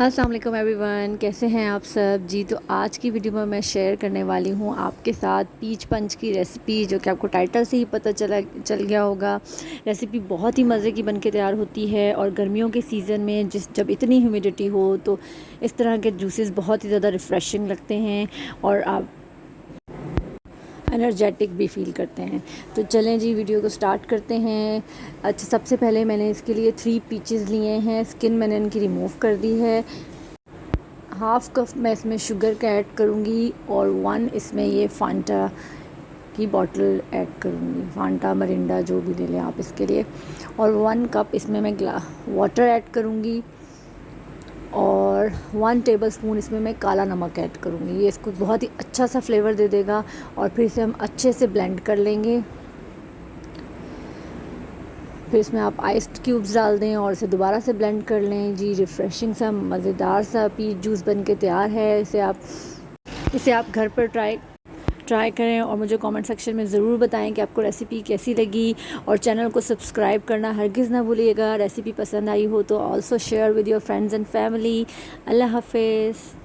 अस्सलाम वालेकुम एवरीवन, कैसे हैं आप सब जी। तो आज की वीडियो में मैं शेयर करने वाली हूँ आपके साथ पीच पंच की रेसिपी, जो कि आपको टाइटल से ही पता चल गया होगा। रेसिपी बहुत ही मज़े की बनके तैयार होती है और गर्मियों के सीज़न में जब इतनी ह्यूमिडिटी हो तो इस तरह के जूसेस बहुत ही ज़्यादा रिफ़्रेशिंग लगते हैं और आप एनर्जेटिक भी फ़ील करते हैं। तो चलें जी, वीडियो को स्टार्ट करते हैं। अच्छा, सबसे पहले मैंने इसके लिए 3 पीचेस लिए हैं। स्किन मैंने इनकी रिमूव कर दी है। हाफ़ कप मैं इसमें शुगर का ऐड करूँगी और 1 इसमें ये फांटा की बॉटल ऐड करूँगी। फांटा मरिंडा जो भी ले लें आप इसके लिए। और 1 कप इसमें मैं वाटर ऐड करूँगी और 1 टेबलस्पून इसमें मैं काला नमक ऐड करूँगी। ये इसको बहुत ही अच्छा सा फ्लेवर दे देगा और फिर इसे हम अच्छे से ब्लेंड कर लेंगे। फिर इसमें आप आइस्ड क्यूब्स डाल दें और इसे दोबारा से ब्लेंड कर लें जी। रिफ़्रेशिंग सा मज़ेदार सा पीच जूस बन के तैयार है। इसे आप घर पर ट्राई करें और मुझे कमेंट सेक्शन में ज़रूर बताएं कि आपको रेसिपी कैसी लगी। और चैनल को सब्सक्राइब करना हरगिज़ ना भूलिएगा। रेसिपी पसंद आई हो तो also share with your friends and family. Allah हाफ़िज़।